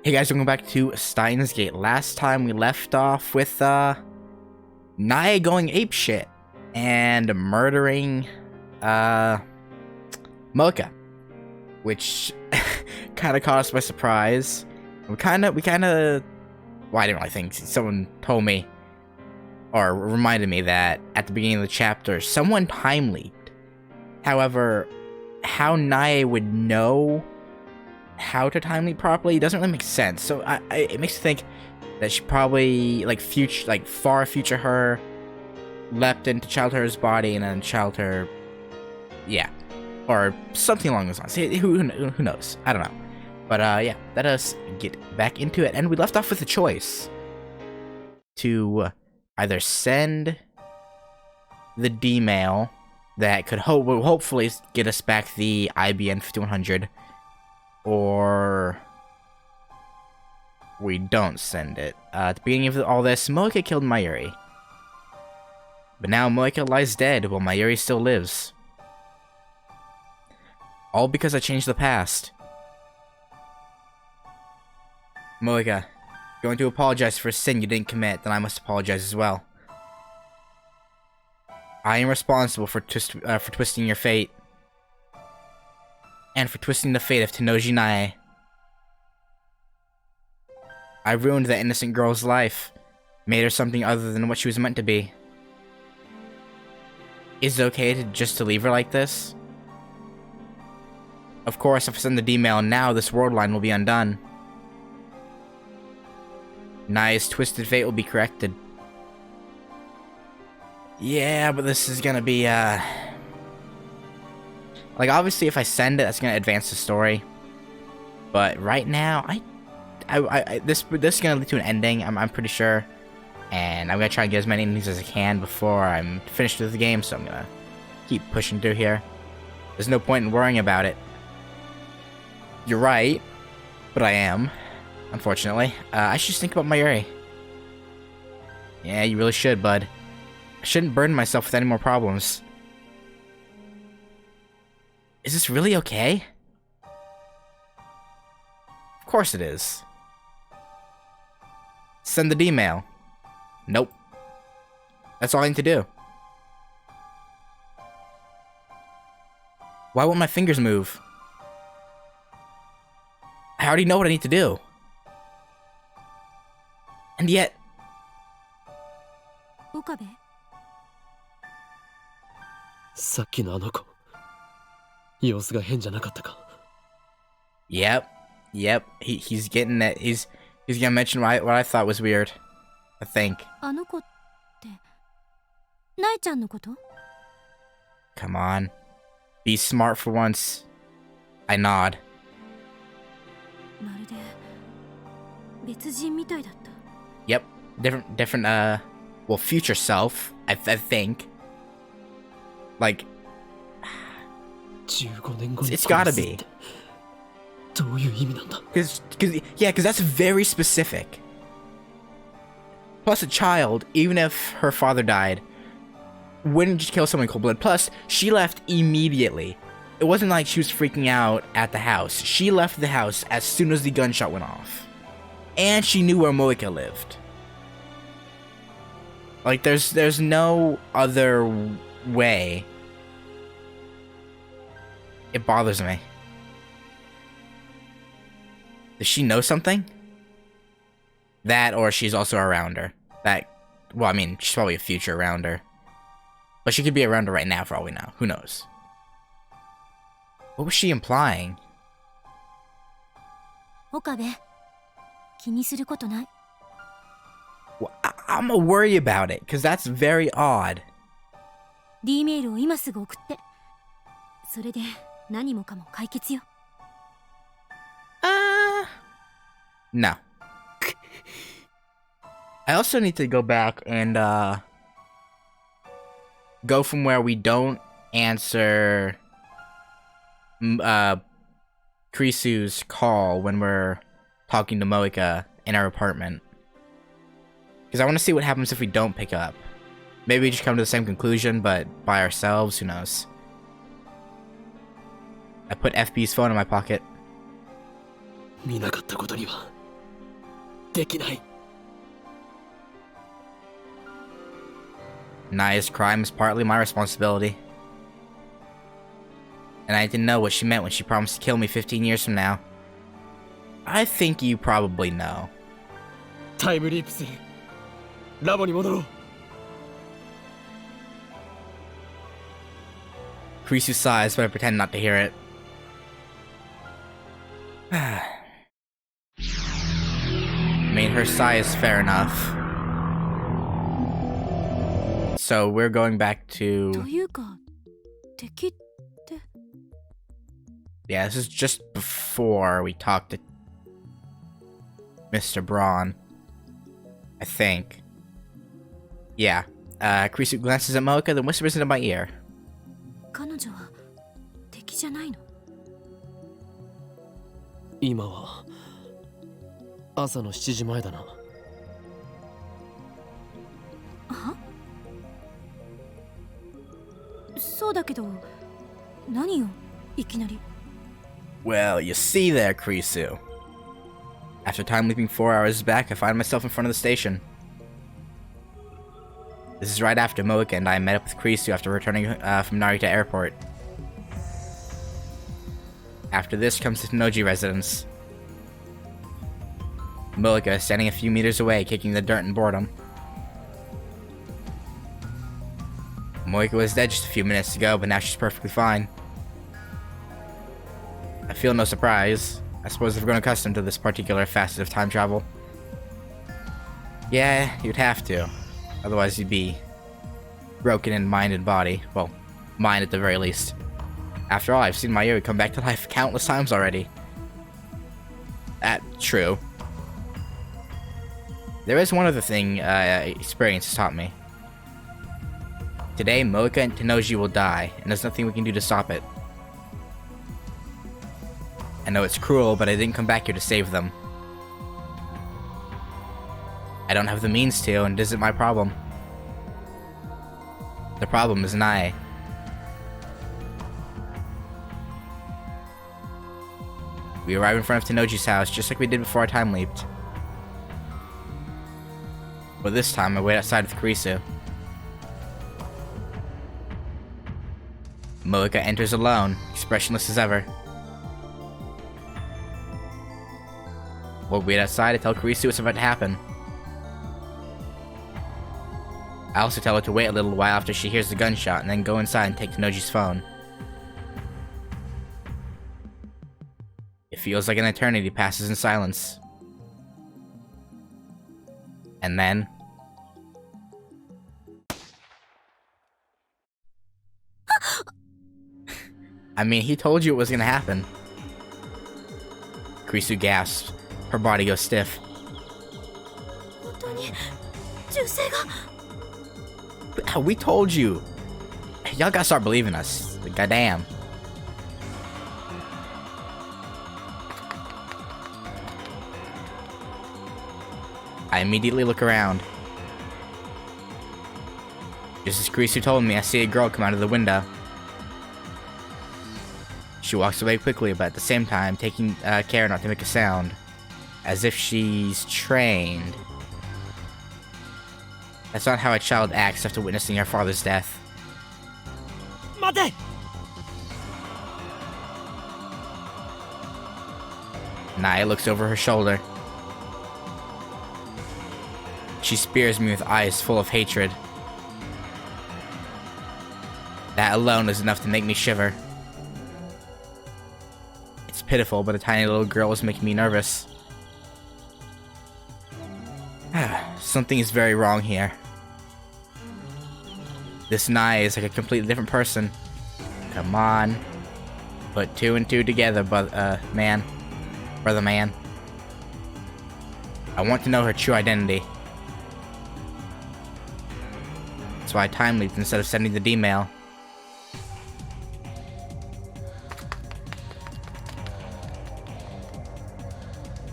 Hey guys, welcome back to Steins Gate. Last time we left off with Nae going apeshit and murdering Mocha, which kind of caught us by surprise. We kind of well, I didn't really think. Someone told me or reminded me that at the beginning of the chapter someone time leaped. However, how Nae would know how to time leap properly doesn't really make sense. So it makes me think that she probably far future her leapt into Child Her's body and then Child Her, yeah, or something along those lines. Who knows? I don't know. But yeah, let us get back into it. And we left off with a choice to either send the D-mail that could hopefully get us back the IBN 5100, or we don't send it. At the beginning of all this, Mocha killed Mayuri. But now Mocha lies dead while Mayuri still lives. All because I changed the past. Mocha, if you're going to apologize for a sin you didn't commit, then I must apologize as well. I am responsible for twisting your fate. And for twisting the fate of Tennoji Nae. I ruined that innocent girl's life. Made her something other than what she was meant to be. Is it okay to leave her like this? Of course, if I send the D-mail now, this world line will be undone. Nae's twisted fate will be corrected. Yeah, but this is gonna be, like, obviously, if I send it, that's gonna advance the story. But right now, this is gonna lead to an ending. I'm pretty sure, and I'm gonna try and get as many endings as I can before I'm finished with the game. So I'm gonna keep pushing through here. There's no point in worrying about it. You're right, but I am, unfortunately. I should just think about Mayuri. Yeah, you really should, bud. I shouldn't burden myself with any more problems. Is this really okay? Of course it is. Send the D-mail. Nope. That's all I need to do. Why won't my fingers move? I already know what I need to do. And yet... Okabe? さっきのあの子、様子が変じゃなかったか? Yep. He's getting that. He's gonna mention what I thought was weird. I think. あの子って、ナエちゃんのこと? Come on. Be smart for once. I nod. まるで別人みたいだった. Yep. Different, well, future self, I think. Like, it's gotta be. Cause that's very specific. Plus, a child, even if her father died, wouldn't just kill someone in cold blood. Plus, she left immediately. It wasn't like she was freaking out at the house. She left the house as soon as the gunshot went off. And she knew where Moika lived. Like, there's no other way. It bothers me. Does she know something? That, or she's also around her. That, well, I mean, she's probably a future around her. But she could be around her right now for all we know. Who knows? What was she implying? Okabe, 気にすることない? Well, I'm gonna worry about it, because that's very odd. D メールを今すぐ送って。それで何もかも解決よ。No. I also need to go back and go from where we don't answer Krisu's call when we're talking to Moika in our apartment. Because I want to see what happens if we don't pick up. Maybe we just come to the same conclusion, but by ourselves, who knows. I put FB's phone in my pocket. 見なかったことにはできない。 Naya's crime is partly my responsibility. And I didn't know what she meant when she promised to kill me 15 years from now. I think you probably know. タイムリープする。ラボに戻ろう。 Kurisu sighs, but I pretend not to hear it. I mean, her sigh is fair enough. So we're going back と to... いうか敵って Yeah, this is just before we talked to Mr. Braun. I think. Yeah. Kurisu glances at Mocha, then whispers into my ear. 彼女は敵じゃないの？今は朝の7時前だな。は？そうだけど何よいきなり。 Well, you see there, Kurisu. After time leaping 4 hours back, I find myself in front of the station. This is right after Mocha and I met up with Kurisu after returning from Narita Airport. After this comes the Tenoji residence. Mocha is standing a few meters away, kicking the dirt in boredom. Mocha was dead just a few minutes ago, but now she's perfectly fine. I feel no surprise. I suppose I've grown accustomed to this particular facet of time travel. Yeah, you'd have to. Otherwise you'd be broken in mind and body. Well, mind at the very least. After all, I've seen Mayuri come back to life countless times already. True. There is one other thing experience has taught me. Today, Mocha and Tenoji will die, and there's nothing we can do to stop it. I know it's cruel, but I didn't come back here to save them. I don't have the means to, and it isn't my problem. The problem is Nae. We arrive in front of Tenoji's house, just like we did before our time leaped. But this time, I wait outside with Kurisu. Mocha enters alone, expressionless as ever. We'll wait outside to tell Kurisu what's about to happen. I also tell her to wait a little while after she hears the gunshot and then go inside and take Tenoji's phone. It feels like an eternity passes in silence. And then... I mean, he told you it was gonna happen. Kurisu gasps. Her body goes stiff. 本当に銃声が。 We told you. Y'all gotta start believing us. Like, goddamn. I immediately look around. Just as Kurisu told me, I see a girl come out of the window. She walks away quickly, but at the same time, taking care not to make a sound. As if she's trained. That's not how a child acts after witnessing her father's death. 待て! Nae looks over her shoulder. She spears me with eyes full of hatred. That alone is enough to make me shiver. It's pitiful, but a tiny little girl is making me nervous. Something is very wrong here. This Nae is like a completely different person. Come on. Put two and two together, man. Brother man. I want to know her true identity. That's why I time leaped instead of sending the D-mail.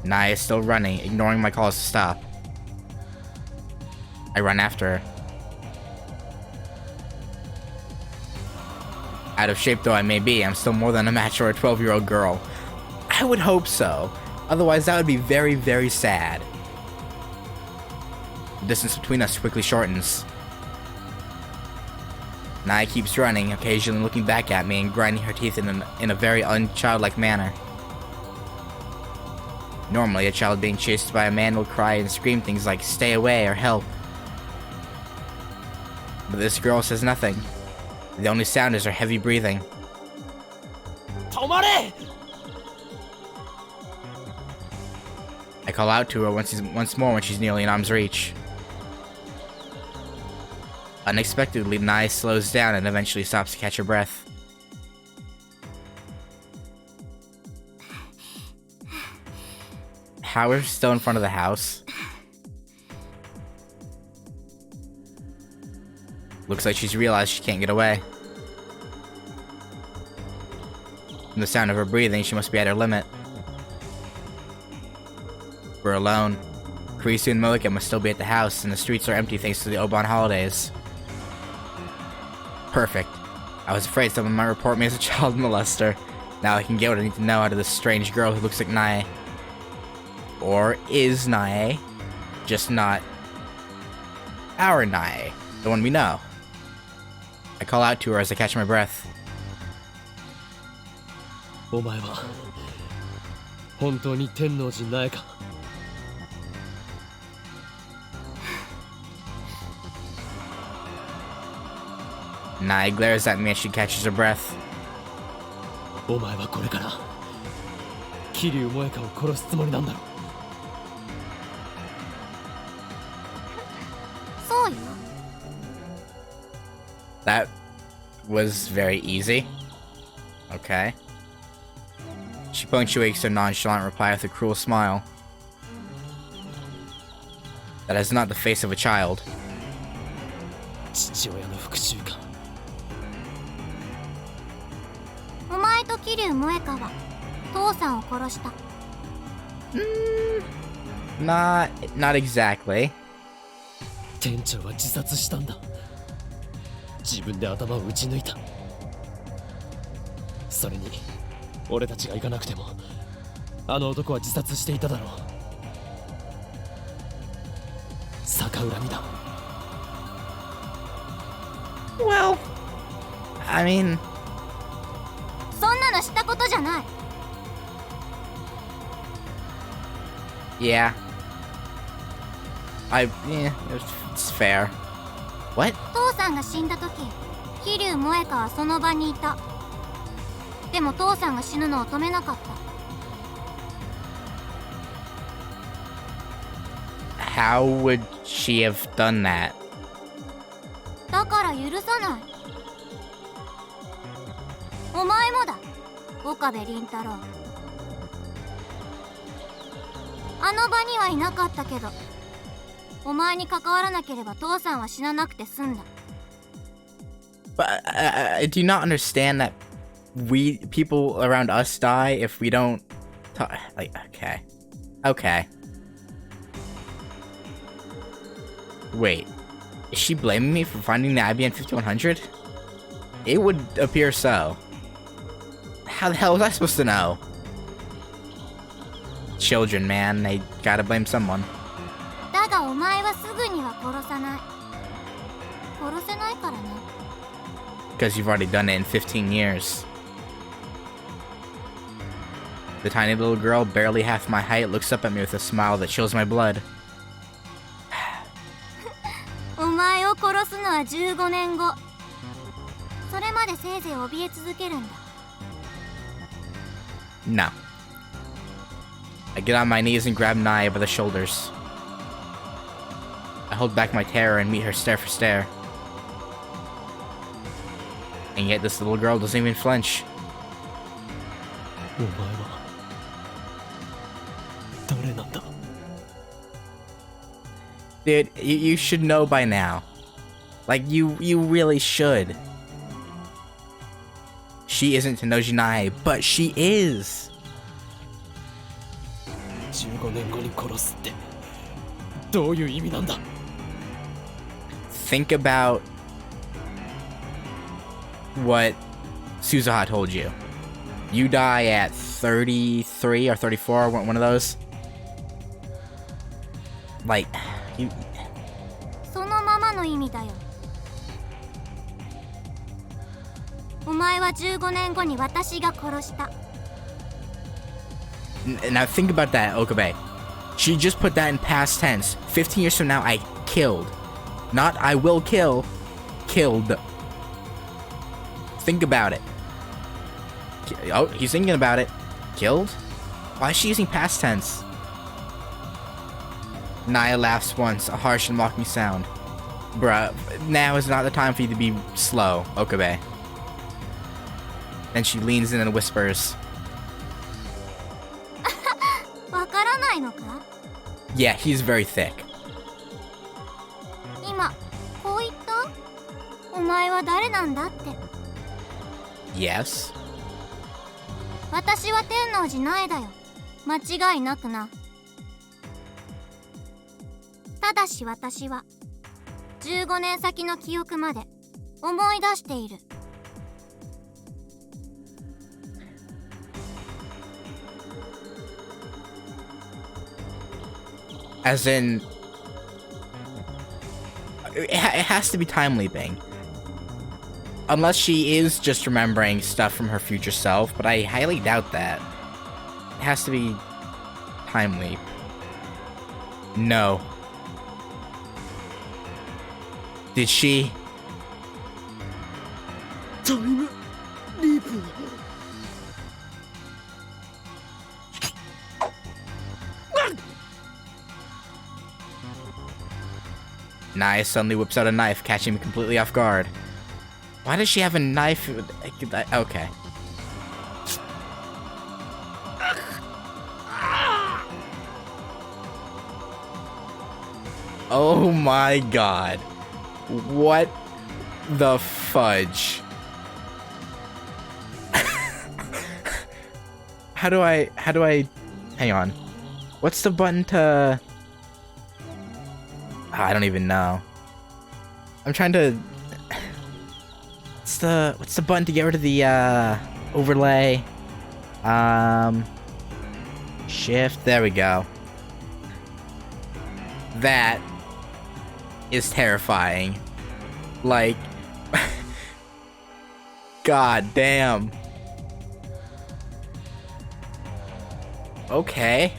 Nae is still running, ignoring my calls to stop. I run after her. Out of shape though I may be, I'm still more than a match for a 12-year-old girl. I would hope so. Otherwise that would be very, very sad. The distance between us quickly shortens. Nae keeps running, occasionally looking back at me and grinding her teeth in a very unchildlike manner. Normally, a child being chased by a man will cry and scream things like, "Stay away" or "Help." But this girl says nothing. The only sound is her heavy breathing. Tomare! I call out to her once more when she's nearly in arm's reach. Unexpectedly, Nae slows down and eventually stops to catch her breath. How are we still in front of the house? Looks like she's realized she can't get away. From the sound of her breathing, she must be at her limit. We're alone. Kurisu and Moika must still be at the house, and the streets are empty thanks to the Obon holidays. Perfect. I was afraid someone might report me as a child molester. Now I can get what I need to know out of this strange girl who looks like Nae. Or is Nae, just not our Nae, the one we know. I call out to her as I catch my breath. お前は本当に天王寺苗か? Nae glares at me as she catches her breath. お前はこれから桐生萌香を殺すつもりなんだろ? そうよ。 That was very easy. Okay. She punctuates her nonchalant reply with a cruel smile. That is not the face of a child. 父親の復讐か? お前と桐生萌香は父さんを殺した。Not exactly. 店長は自殺したんだ。自分で頭を打ち抜いた。それに俺たちが行かなくてもあの男は自殺していただろう。逆恨みだ。 Well, I mean... そんなのしたことじゃない。 Yeah. Yeah, it's fair. What? 父さんが死んだ時、桐生萌香はその場にいた。でも父さんが死ぬのを止めなかった。 How would she have done that? だから許さない。お前もだ、岡部倫太郎。あの場にはいなかったけど、お前に関わらなければ父さんは死ななくて済んだ。 But I do not understand that people around us die if we don't talk. Like, okay. Wait, is she blaming me for finding the IBM 5100? It would appear so. How the hell was I supposed to know? Children, man, they gotta blame someone. だがお前はすぐには殺さない。殺せないからね。 Because you've already done it in 15 years. The tiny little girl, barely half my height, looks up at me with a smile that chills my blood. お前を殺すのは15年後。それまでせいぜい怯え続けるんだ。 No. I get on my knees and grab Nae by the shoulders. I hold back my terror and meet her stare for stare. And yet this little girl doesn't even flinch. お前は誰なんだ? Dude, you should know by now. Like, you really should. She isn't Tenoji Nae, but she is. 15年後に殺すってどういう意味なんだ? Think about what Suzuha told you. You die at 33 or 34, one of those. Like, の意味だよ。お前は15年後に私が殺した。 Now think about that, Okabe. She just put that in past tense. 15 years from now, I killed. Not I will kill. Killed. Think about it. Oh, he's thinking about it. Killed? Why is she using past tense? Naya laughs once, a harsh and mocking sound. Bruh, now is not the time for you to be slow, Okabe. Then she leans in and whispers. わからないのか？ Yeah, he's very thick. 今こう言った？お前は誰なんだって。 Yes? 私は天王寺苗だよ。間違いなくな。ただし私は15年先の記憶まで思い出している。 As in, it has to be time leaping. Unless she is just remembering stuff from her future self, but I highly doubt that. It has to be time leap. No. Did she? Time leap. Naya suddenly whips out a knife, catching me completely off guard. Why does she have a knife? Okay. Oh my god. What the fudge? How do I hang on. What's the button to I don't even know. I'm trying to what's the button to get rid of the overlay? Shift, there we go. That is terrifying. Like god damn. Okay.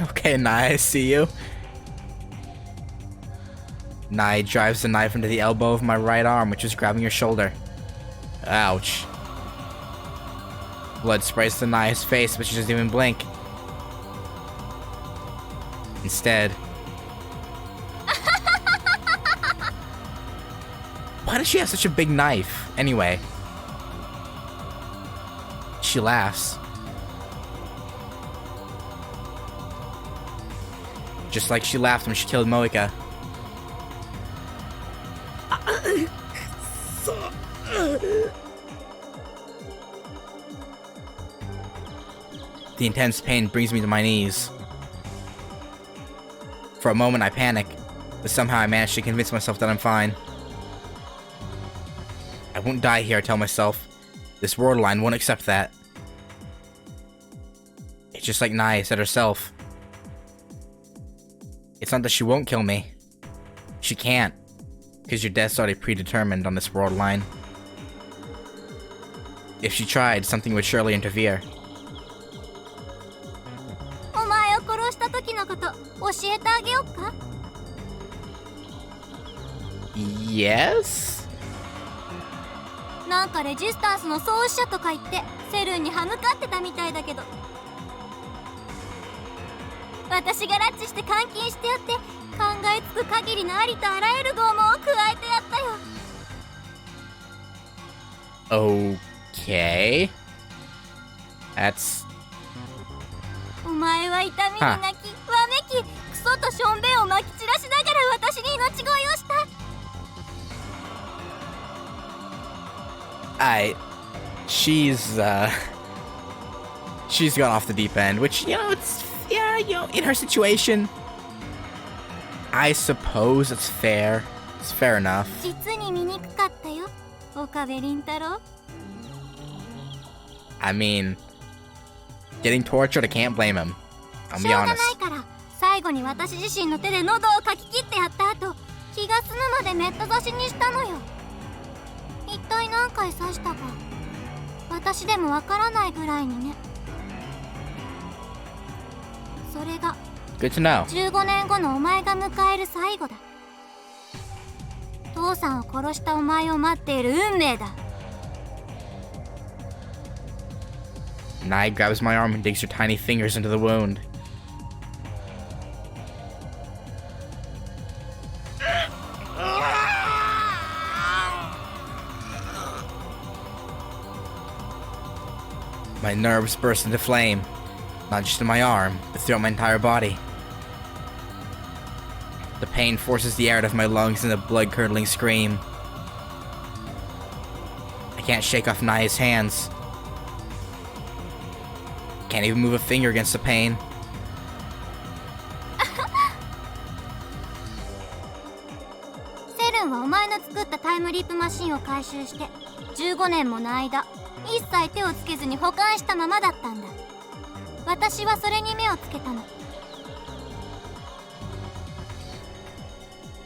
Okay, Naya, I see you. Naya drives the knife into the elbow of my right arm, which is grabbing your shoulder. Ouch. Blood sprays to Naya's face, but she doesn't even blink. Instead... Why does she have such a big knife? Anyway. She laughs. Just like she laughed when she killed Moika. The intense pain brings me to my knees. For a moment I panic, but somehow I manage to convince myself that I'm fine. I won't die here, I tell myself. This world line won't accept that. It's just like Naya said herself. It's not that she won't kill me. She can't. Because your death's already predetermined on this world line. If she tried, something would surely interfere. お前を殺した時のこと教えてあげようか？ Yes? なんかレジスタンスの創始者とか言ってセルンに歯向かってたみたいだけど、私が拉致して監禁してやって考えつく限りのありとあらゆる拷問を加えてやったよ。 Okay. That's... お前は痛みに泣き、わめき、クソとしょんべんをまき散らしながら私に命乞いをした。 She's gone off the deep end, which, you know, it's, yeah, you know, in her situation, I suppose it's fair. It's fair enough. 実に醜かったよ、岡部倫太郎。 I mean, getting tortured, I can't blame him. I'll be honest. しょうがないから、最後に私自身の手で喉をかき切ってやった後、気が済むまでメット刺しにしたのよ。一体何回刺したか私でもわからないぐらいにね。それが Good to know. 15年後のお前が迎える最後だ。父さんを殺したお前を待っている運命だ。 Nai grabs my arm and digs her tiny fingers into the wound. My nerves burst into flame, not just in my arm, but throughout my entire body. The pain forces the air out of my lungs in a blood-curdling scream. I can't shake off Nai's hands. Can't even move a finger against the pain. セルンはお前の作ったタイムリープマシンを回収して15年もの間一切手をつけずに保管したままだったんだ。私はそれに目をつけたの。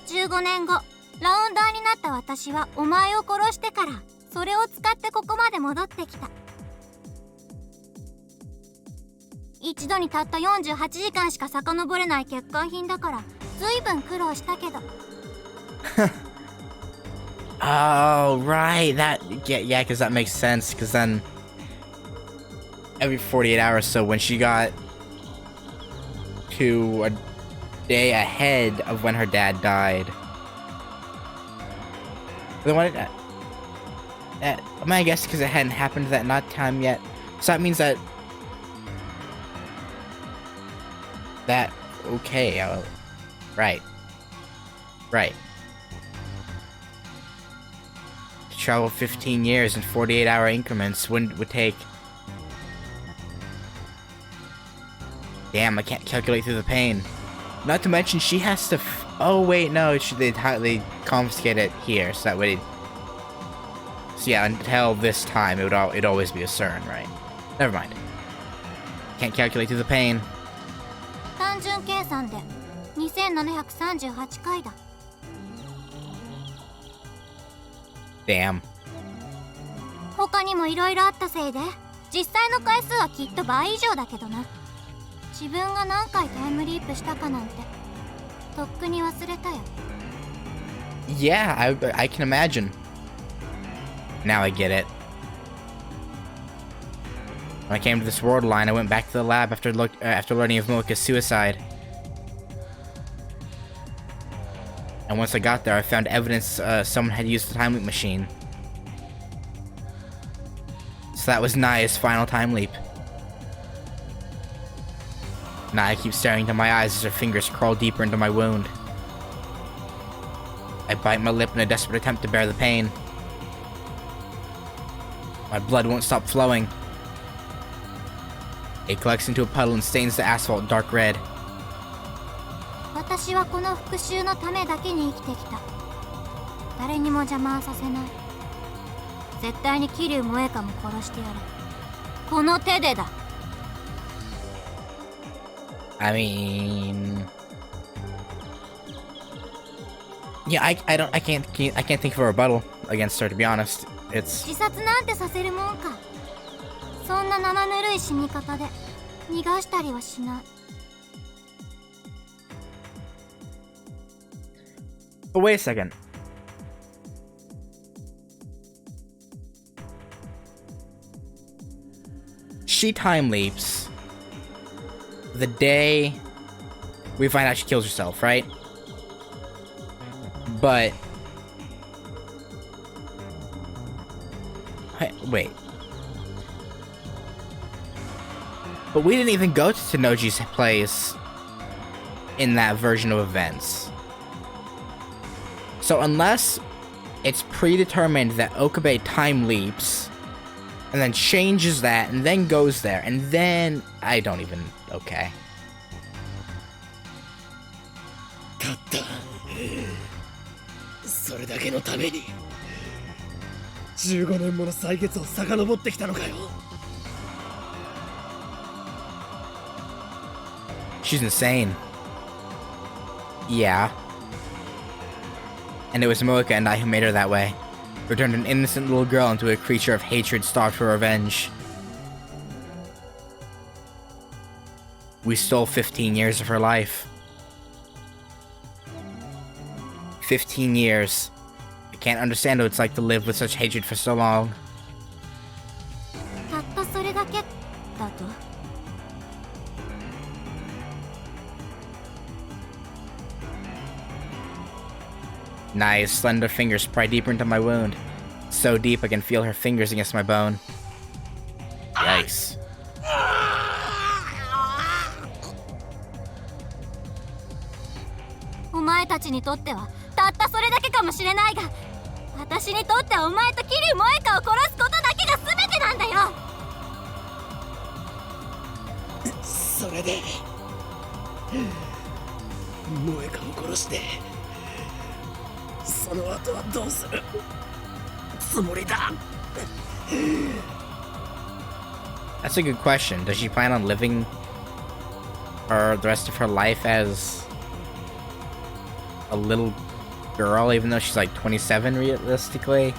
15年後ラウンダーになった私はお前を殺してからそれを使ってここまで戻ってきた。一度にたった48時間しか遡れない欠陥品だからずいぶん苦労したけど。Oh, right. Yeah, because that makes sense. Because then every 48 hours, so when she got to a day ahead of when her dad died. Then what? I mean, I guess because it hadn't happened that not time yet. So that means that okay. Right. To travel 15 years in 48-hour increments would take. Damn, I can't calculate through the pain. Not to mention, she has to. Oh wait, no, they confiscate it here, so that way. So yeah, until this time, it'd always be a CERN, right? Never mind. Can't calculate through the pain. 単純計算で2738回だ。Damn. 他にもいろいろあったせいで実際の回数はきっと倍以上だけどな。自分が何回タイムリープしたかなんてとっくに忘れたよ。 Yeah, I can imagine. Now I get it. When I came to this world line, I went back to the lab after learning of Mocha's suicide. And once I got there, I found evidence someone had used the time leap machine. So that was Naya's final time leap. Naya keeps staring into my eyes as her fingers crawl deeper into my wound. I bite my lip in a desperate attempt to bear the pain. My blood won't stop flowing. It collects into a puddle and stains the asphalt dark red. 私はこの復讐のためだけに生きてきた。誰にも邪魔はさせない。絶対に桐生萌香も殺してやる。この手でだ。I mean, yeah, I can't think of a rebuttal against her, to be honest. It's 自殺なんてさせるもんか。そんな生ぬるい死に方で逃がしたりはしない。 But wait a second. She time leaps the day we find out she kills herself, right? But wait. But we didn't even go to Tanoji's place in that version of events. So unless it's predetermined that Okabe time leaps and then changes that and then goes there and then I don't even okay. たったそれだけのために15年もの歳月を遡ってきたのかよ。 She's insane. Yeah. And it was Moeka and I who made her that way. Who turned an innocent little girl into a creature of hatred starved for revenge. We stole 15 years of her life. 15 years. I can't understand what it's like to live with such hatred for so long. たったそれだけだと。 Nai's slender fingers pry deeper into my wound. So deep I can feel her fingers against my bone. Yikes. お前たちにとってはたったそれだけかもしれないが、私にとってはお前と桐生萌香を殺すことだけが全てなんだよ。それで萌香を殺してその後はどうするつもりだ？ That's a good question. Does she plan on living the rest of her life as a little girl, even though she's like 27 realistically?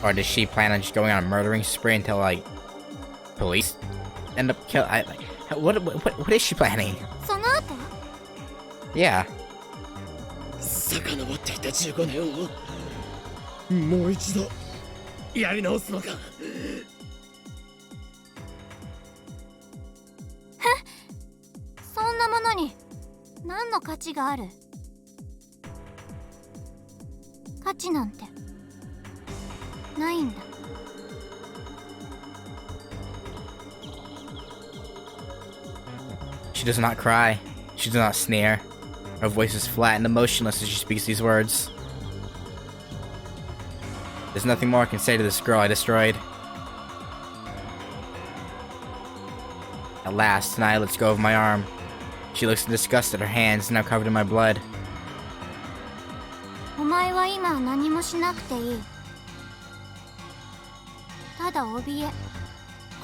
Or does she plan on just going on a murdering spree until like police end up killing? What is she planning? その後？ Yeah. 遡っていた15年をもう一度やり直すのか？そんなものに何の価値がある？価値なんてないんだ。She does not cry. She does not sneer. Her voice is flat and emotionless as she speaks these words. There's nothing more I can say to this girl I destroyed. At last, Naya lets go of my arm. She looks in disgust at her hands now covered in my blood. お前は今何もしなくていい。ただ怯え、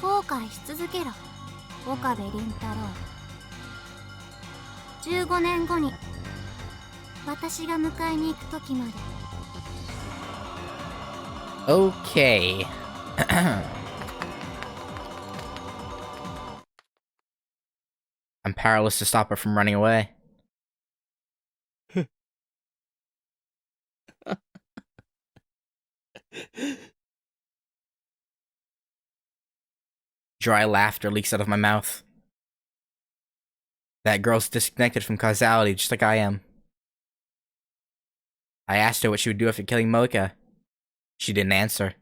後悔し続けろ、岡部倫太郎。15年後に私が迎えに行く時まで。 Okay. I'm powerless to stop her from running away. Dry laughter leaks out of my mouth. That girl's disconnected from causality just like I am. I asked her what she would do after killing Mocha. She didn't answer.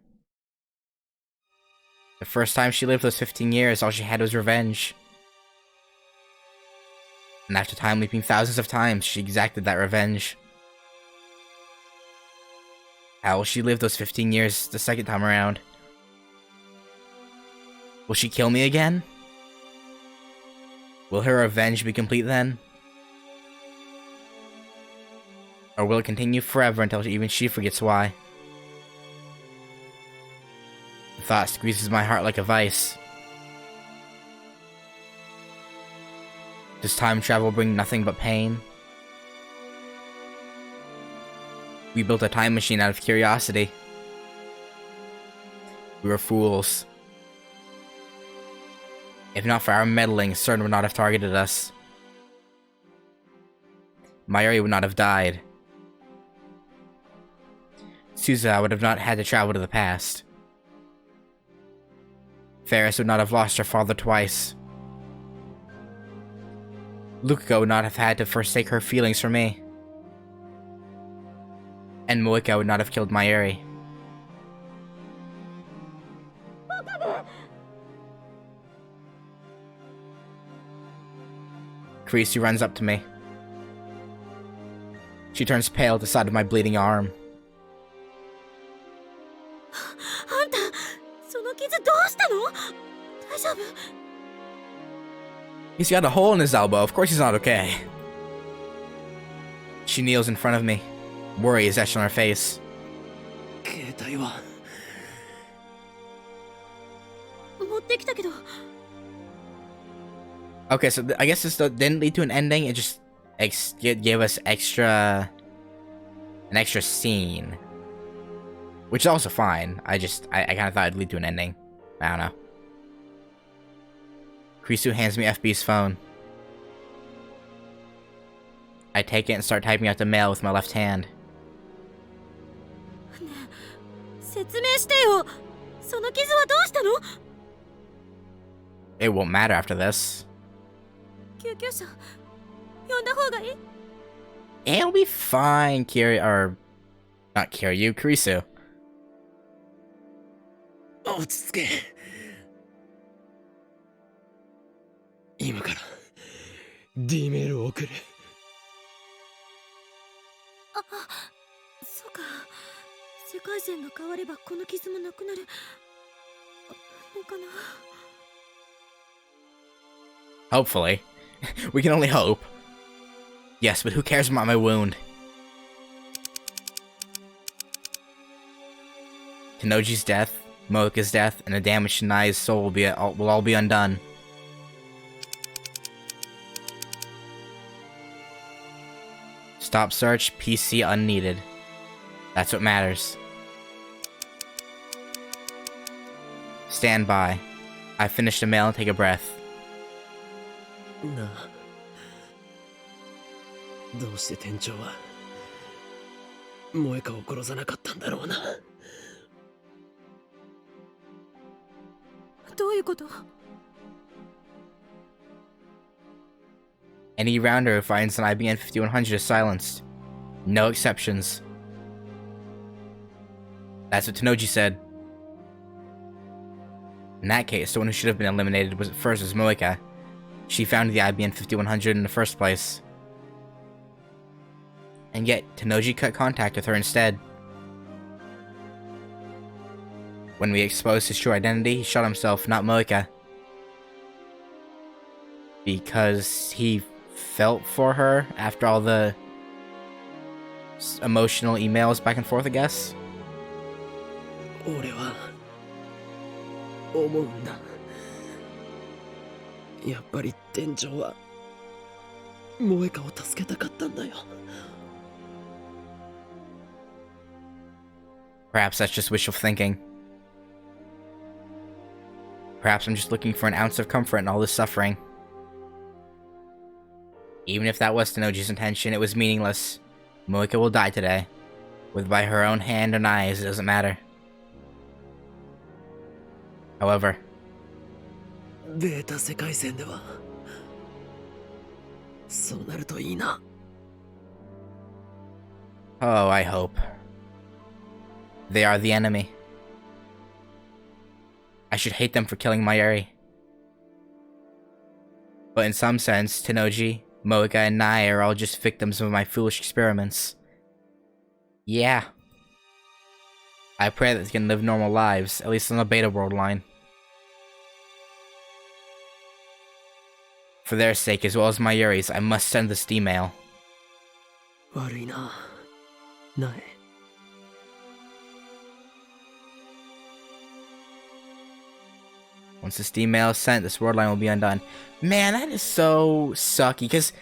The first time she lived those 15 years, all she had was revenge. And after time leaping thousands of times, she exacted that revenge. How will she live those 15 years the second time around? Will she kill me again? Will her revenge be complete then? Or will it continue forever until even she forgets why? The thought squeezes my heart like a vice. Does time travel bring nothing but pain? We built a time machine out of curiosity. We were fools. If not for our meddling, CERN would not have targeted us. Mayuri would not have died. Suza would have not had to travel to the past. Ferris would not have lost her father twice. Luka would not have had to forsake her feelings for me. And Moika would not have killed Mayuri. Kreese runs up to me. She turns pale at the sight of my bleeding arm. あんた、その傷どうしたの？大丈夫？ He's got a hole in his elbow. Of course he's not okay. She kneels in front of me. Worry is etched on her face. 携帯は持ってきたけど。 Okay, so I guess this didn't lead to an ending. It just gave us extra an extra scene. Which is also fine. I kind of thought it'd lead to an ending. I don't know. Kurisu hands me FB's phone. I take it and start typing out the mail with my left hand. 説明してよ。その傷はどうしたの？ It won't matter after this. 救急車呼んだ方がいい？ It'll be fine, not Kiryu, Kurisu. 落ち着け。今から D メールを送る。あ、そうか。世界線が変わればこの傷もなくなるのかな。 Hopefully. We can only hope. Yes, but who cares about my wound? Tenoji's death, Moika's death, and the damage to Nai's soul will all be undone. Stop search, PC unneeded. That's what matters. Stand by. I finish the mail and take a breath. なあ、どうして店長は萌香を殺さなかったんだろうな。どういうこと？ Any rounder who finds an IBN 5100 is silenced. No exceptions. That's what Tenoji said. In that case, the one who should have been eliminated was Moika. She found the IBN 5100 in the first place. And yet, Tenoji cut contact with her instead. When we exposed his true identity, he shot himself, not Moika. Because he felt for her after all the emotional emails back and forth, I guess. 俺は思うんだ。やっぱり店長は萌香を助けたかったんだよ。 Perhaps that's just wishful thinking. Perhaps I'm just looking for an ounce of comfort in all this suffering. Even if that was Tenoji's intention, it was meaningless. Moika will die today. Whether by her own hand or knives, it doesn't matter. However, ベータ世界線ではそうなるといいな。 oh, I hope. They are the enemy. I should hate them for killing Mayuri. But in some sense, Tenoji, Moika, and Nai are all just victims of my foolish experiments. Yeah. I pray that they can live normal lives, at least on the Beta World line. For their sake, as well as Mayuri's, I must send this email. 悪いな、ナエ。 Once this email is sent, this world line will be undone. Man, that is so sucky, because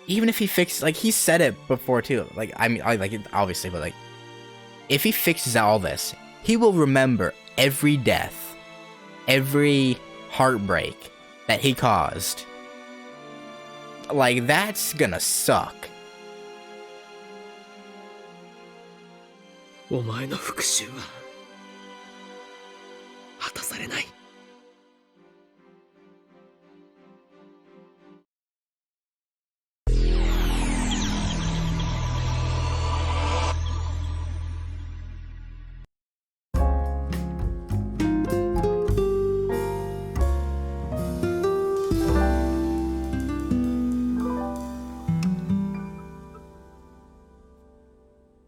even if he fixes, like, he said it before too, like, I mean, like, obviously, but like, if he fixes all this, he will remember every death, every heartbreak that he caused. Like, that's gonna suck. お前の復讐は果たされない。